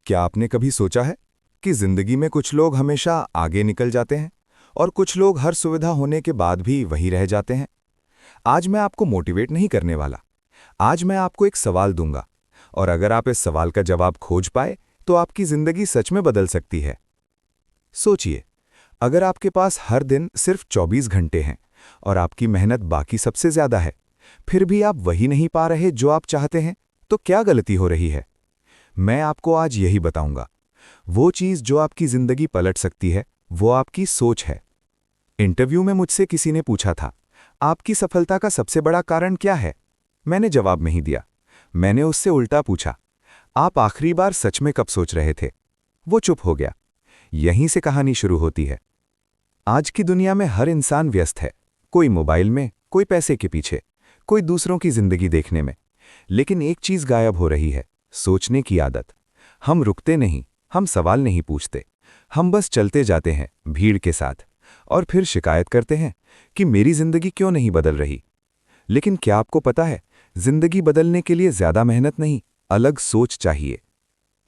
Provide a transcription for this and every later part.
क्या आपने कभी सोचा है कि जिंदगी में कुछ लोग हमेशा आगे निकल जाते हैं और कुछ लोग हर सुविधा होने के बाद भी वहीं रह जाते हैं। आज मैं आपको मोटिवेट नहीं करने वाला। आज मैं आपको एक सवाल दूंगा, और अगर आप इस सवाल का जवाब खोज पाए तो आपकी जिंदगी सच में बदल सकती है। सोचिए, अगर आपके पास हर दिन सिर्फ 24 घंटे हैं और आपकी मेहनत बाकी सबसे ज्यादा है, फिर भी आप वही नहीं पा रहे जो आप चाहते हैं, तो क्या गलती हो रही है? मैं आपको आज यही बताऊंगा। वो चीज जो आपकी जिंदगी पलट सकती है, वो आपकी सोच है। इंटरव्यू में मुझसे किसी ने पूछा था, आपकी सफलता का सबसे बड़ा कारण क्या है? मैंने जवाब नहीं दिया। मैंने उससे उल्टा पूछा, आप आखिरी बार सच में कब सोच रहे थे? वो चुप हो गया। यहीं से कहानी शुरू होती है। आज की दुनिया में हर इंसान व्यस्त है, कोई मोबाइल में, कोई पैसे के पीछे, कोई दूसरों की जिंदगी देखने में। लेकिन एक चीज गायब हो रही है, सोचने की आदत। हम रुकते नहीं, हम सवाल नहीं पूछते, हम बस चलते जाते हैं भीड़ के साथ, और फिर शिकायत करते हैं कि मेरी जिंदगी क्यों नहीं बदल रही। लेकिन क्या आपको पता है, जिंदगी बदलने के लिए ज्यादा मेहनत नहीं, अलग सोच चाहिए।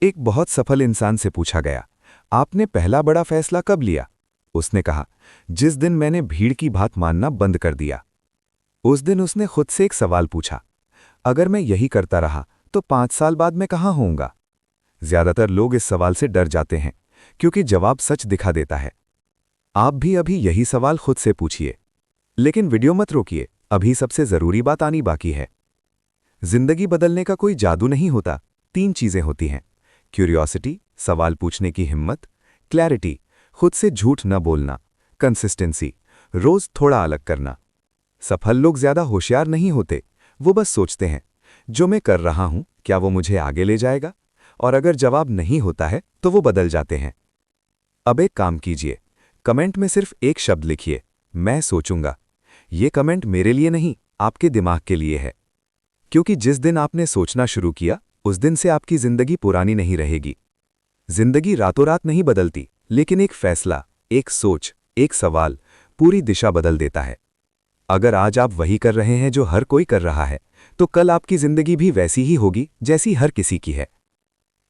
एक बहुत सफल इंसान से पूछा गया, आपने पहला बड़ा फैसला कब लिया? उसने कहा, जिस दिन मैंने भीड़ की बात मानना बंद कर दिया। उस दिन उसने खुद से एक सवाल पूछा, अगर मैं यही करता रहा तो 5 साल बाद मैं कहां होऊंगा? ज्यादातर लोग इस सवाल से डर जाते हैं, क्योंकि जवाब सच दिखा देता है। आप भी अभी यही सवाल खुद से पूछिए। लेकिन वीडियो मत रोकिए, अभी सबसे जरूरी बात आनी बाकी है। जिंदगी बदलने का कोई जादू नहीं होता, 3 चीजें होती हैं: क्यूरियोसिटी, सवाल पूछने की हिम्मत; क्लैरिटी, खुद से झूठ न बोलना; कंसिस्टेंसी, रोज थोड़ा अलग करना। सफल लोग ज्यादा होशियार नहीं होते, वो बस सोचते हैं, जो मैं कर रहा हूं क्या वो मुझे आगे ले जाएगा? और अगर जवाब नहीं होता है तो वो बदल जाते हैं। अब एक काम कीजिए, कमेंट में सिर्फ एक शब्द लिखिए, मैं सोचूंगा। ये कमेंट मेरे लिए नहीं, आपके दिमाग के लिए है। क्योंकि जिस दिन आपने सोचना शुरू किया, उस दिन से आपकी जिंदगी पुरानी नहीं रहेगी। जिंदगी रातों रात नहीं बदलती, लेकिन एक फैसला, एक सोच, एक सवाल पूरी दिशा बदल देता है। अगर आज आप वही कर रहे हैं जो हर कोई कर रहा है, तो कल आपकी जिंदगी भी वैसी ही होगी जैसी हर किसी की है।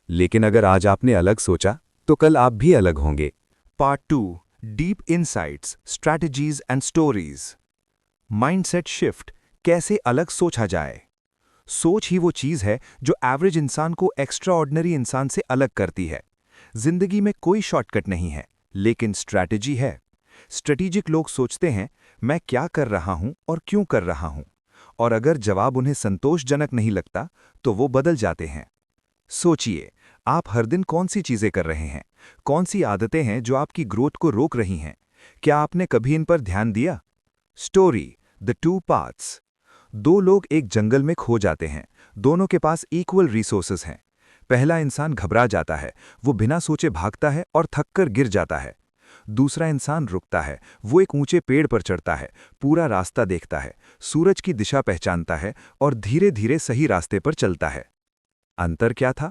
लेकिन अगर आज आपने अलग सोचा, तो कल आप भी अलग होंगे। Part 2, deep insights, strategies and stories. Mindset shift, कैसे अलग सोचा जाए। सोच ही वो चीज है जो एवरेज इंसान को एक्स्ट्राऑर्डिनरी इंसान से अलग करती है। जिंदगी में कोई शॉर्टकट नहीं है, लेकिन स्ट्रैटेजी है। स्ट्रेटेजिक लोग सोचते हैं, मैं क्या कर रहा हूं और क्यों कर रहा हूं, और अगर जवाब उन्हें संतोषजनक नहीं लगता तो वो बदल जाते हैं। सोचिए, आप हर दिन कौन सी चीजें कर रहे हैं, कौन सी आदतें हैं जो आपकी ग्रोथ को रोक रही हैं? क्या आपने कभी इन पर ध्यान दिया? Story, the 2 parts. 2 लोग एक जंगल में खो जाते हैं, दोनों के पास इक्वल रिसोर्सेज हैं। पहला इंसान घबरा जाता है, वो बिना सोचे भागता है और थककर गिर जाता है। दूसरा इंसान रुकता है, वो एक ऊंचे पेड़ पर चढ़ता है, पूरा रास्ता देखता है, सूरज की दिशा पहचानता है और धीरे धीरे सही रास्ते पर चलता है। अंतर क्या था?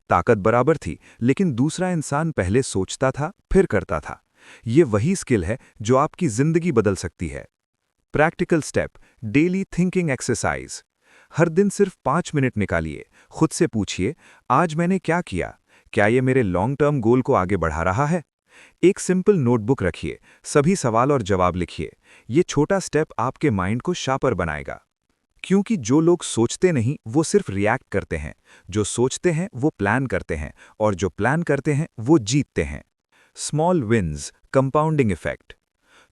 ताकत बराबर थी, लेकिन दूसरा इंसान पहले सोचता था, फिर करता था। ये वही स्किल है जो आपकी जिंदगी बदल सकती है। Practical step, daily thinking exercise. हर दिन सिर्फ 5 मिनट निकालिए, खुद से पूछिए, आज मैंने क्या किया? क्या ये मेरे लॉन्ग टर्म गोल को आगे बढ़ा रहा है? एक सिंपल नोटबुक रखिए, सभी सवाल और जवाब लिखिए। ये छोटा स्टेप आपके माइंड को शार्पर बनाएगा। क्योंकि जो लोग सोचते नहीं वो सिर्फ रिएक्ट करते हैं, जो सोचते हैं वो प्लान करते हैं, और जो प्लान करते हैं वो जीतते हैं। Small wins, compounding effect.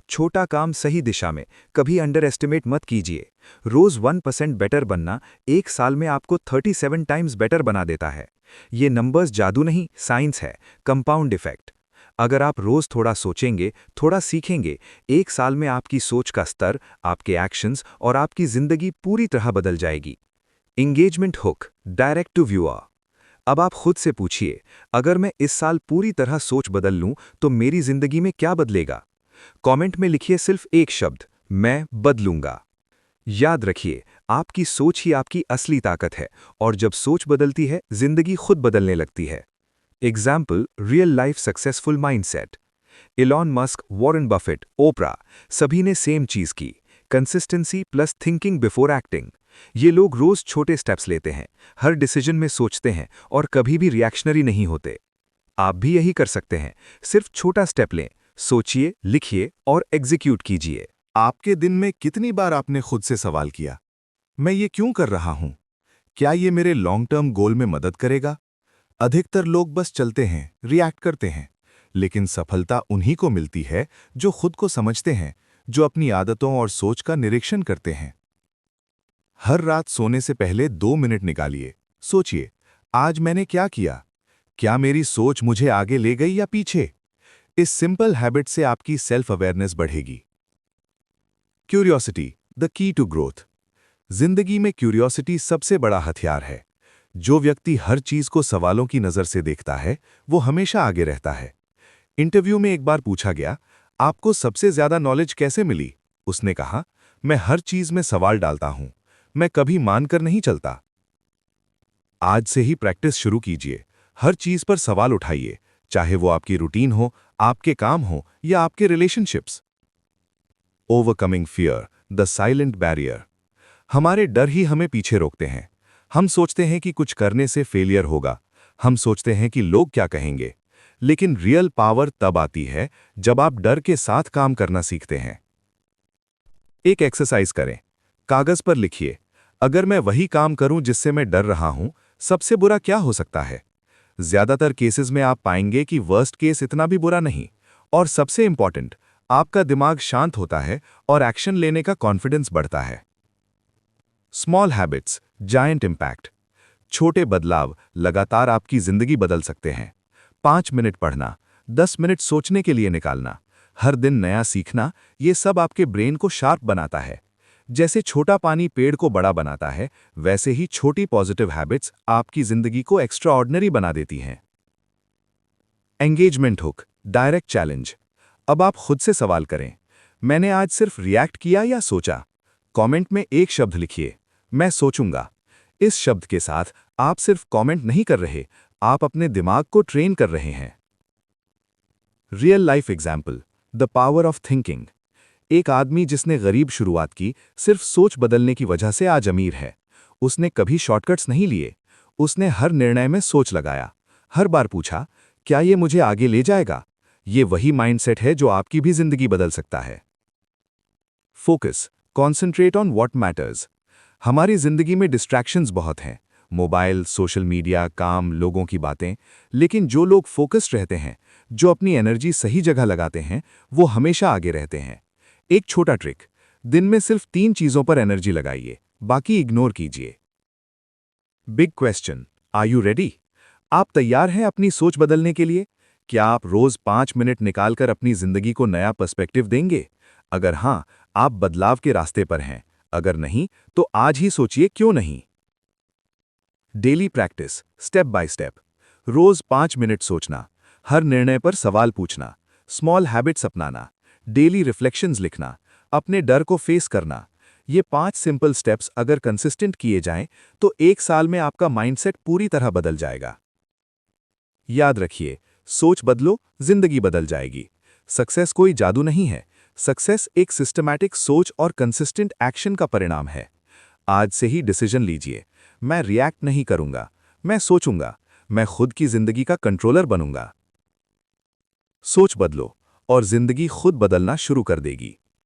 छोटा काम सही दिशा में, कभी अंडर एस्टिमेट मत कीजिए। रोज 1% बेटर बनना 1 साल में आपको 37 टाइम्स बेटर बना देता है। ये नंबर्स जादू नहीं, साइंस है, कंपाउंड इफेक्ट। अगर आप रोज थोड़ा सोचेंगे, थोड़ा सीखेंगे, 1 साल में आपकी सोच का स्तर, आपके एक्शंस और आपकी जिंदगी पूरी तरह बदल जाएगी। Engagement hook, direct to viewer. अब आप खुद से पूछिए, अगर मैं इस साल पूरी तरह सोच बदल लूं तो मेरी जिंदगी में क्या बदलेगा? कमेंट में लिखिए सिर्फ एक शब्द, मैं बदलूंगा। याद रखिए, आपकी सोच ही आपकी असली ताकत है, और जब सोच बदलती है, जिंदगी खुद बदलने लगती है। Example, real life successful mindset. Elon Musk, Warren Buffett, Oprah, सभी ने सेम चीज की, consistency plus thinking before acting. ये लोग रोज छोटे स्टेप्स लेते हैं, हर डिसीजन में सोचते हैं और कभी भी रिएक्शनरी नहीं होते। आप भी यही कर सकते हैं। सिर्फ छोटा स्टेप लें, सोचिए, लिखिए और एग्जीक्यूट कीजिए। आपके दिन में कितनी बार आपने खुद से सवाल किया, मैं ये क्यों कर रहा हूं? क्या ये मेरे लॉन्ग टर्म गोल में मदद करेगा? अधिकतर लोग बस चलते हैं, रिएक्ट करते हैं, लेकिन सफलता उन्हीं को मिलती है जो खुद को समझते हैं, जो अपनी आदतों और सोच का निरीक्षण करते हैं। हर रात सोने से पहले 2 मिनट निकालिए, सोचिए, आज मैंने क्या किया? क्या मेरी सोच मुझे आगे ले गई या पीछे? इस सिंपल हैबिट से आपकी सेल्फ अवेयरनेस बढ़ेगी। Curiosity, the key to growth. जिंदगी में क्यूरियोसिटी सबसे बड़ा हथियार है। जो व्यक्ति हर चीज को सवालों की नजर से देखता है, वो हमेशा आगे रहता है। इंटरव्यू में एक बार पूछा गया, आपको सबसे ज्यादा नॉलेज कैसे मिली? उसने कहा, मैं हर चीज में सवाल डालता हूं, मैं कभी मानकर नहीं चलता। आज से ही प्रैक्टिस शुरू कीजिए। हर चीज पर सवाल उठाइए, चाहे वो आपकी रूटीन हो, आपके काम हो या आपके relationships. Overcoming fear, the silent barrier. हमारे डर ही हमें पीछे रोकते हैं। हम सोचते हैं कि कुछ करने से फेलियर होगा, हम सोचते हैं कि लोग क्या कहेंगे। लेकिन रियल पावर तब आती है जब आप डर के साथ काम करना सीखते हैं। एक एक्सरसाइज करें। कागज पर लिखिए, अगर मैं वही काम करूं जिससे मैं डर रहा हूं, सबसे बुरा क्या हो सकता है? ज्यादातर केसेस में आप पाएंगे कि वर्स्ट केस इतना भी बुरा नहीं। और सबसे इंपॉर्टेंट, आपका दिमाग शांत होता है और एक्शन लेने का कॉन्फिडेंस बढ़ता है। Small habits, giant impact. छोटे बदलाव लगातार आपकी जिंदगी बदल सकते हैं। 5 मिनट पढ़ना, 10 मिनट सोचने के लिए निकालना, हर दिन नया सीखना, ये सब आपके ब्रेन को शार्प बनाता है। जैसे छोटा पानी पेड़ को बड़ा बनाता है, वैसे ही छोटी पॉजिटिव हैबिट्स आपकी जिंदगी को एक्स्ट्राऑर्डिनरी बना देती हैं। Engagement hook, direct challenge. अब आप खुद से सवाल करें, मैंने आज सिर्फ रिएक्ट किया या सोचा? कमेंट में एक शब्द लिखिए, मैं सोचूंगा। इस शब्द के साथ आप सिर्फ कमेंट नहीं कर रहे, आप अपने दिमाग को ट्रेन कर रहे हैं। Real life example, the power of thinking. एक आदमी जिसने गरीब शुरुआत की, सिर्फ सोच बदलने की वजह से आज अमीर है। उसने कभी शॉर्टकट्स नहीं लिए, उसने हर निर्णय में सोच लगाया। हर बार पूछा, क्या ये मुझे आगे ले जाएगा? ये वही माइंडसेट है जो आपकी भी जिंदगी बदल सकता है। Focus, concentrate on what matters. हमारी जिंदगी में डिस्ट्रैक्शंस बहुत हैं, मोबाइल, सोशल मीडिया, काम, लोगों की बातें। लेकिन जो लोग फोकस्ड रहते हैं, जो अपनी एनर्जी सही जगह लगाते हैं, वो हमेशा आगे रहते हैं। एक छोटा ट्रिक, दिन में सिर्फ 3 चीजों पर एनर्जी लगाइए, बाकी इग्नोर कीजिए। Big question, are you ready? आप तैयार हैं अपनी सोच बदलने के लिए? क्या आप रोज 5 मिनट निकालकर अपनी जिंदगी को नया पर्सपेक्टिव देंगे? अगर हां, आप बदलाव के रास्ते पर हैं। अगर नहीं, तो आज ही सोचिए क्यों नहीं। Daily practice, step by step. रोज 5 मिनट सोचना, हर निर्णय पर सवाल पूछना, स्मॉल हैबिट्स अपनाना, डेली रिफ्लेक्शंस लिखना, अपने डर को फेस करना। ये 5 सिंपल स्टेप्स अगर कंसिस्टेंट किए जाएं, तो 1 साल में आपका माइंडसेट पूरी तरह बदल जाएगा। याद रखिए, सोच बदलो, जिंदगी बदल जाएगी। सक्सेस कोई जादू नहीं है, सक्सेस एक सिस्टमैटिक सोच और कंसिस्टेंट एक्शन का परिणाम है। आज से ही डिसीजन लीजिए, मैं रिएक्ट नहीं करूंगा, मैं सोचूंगा, मैं खुद की जिंदगी का कंट्रोलर बनूंगा। सोच बदलो और जिंदगी खुद बदलना शुरू कर देगी।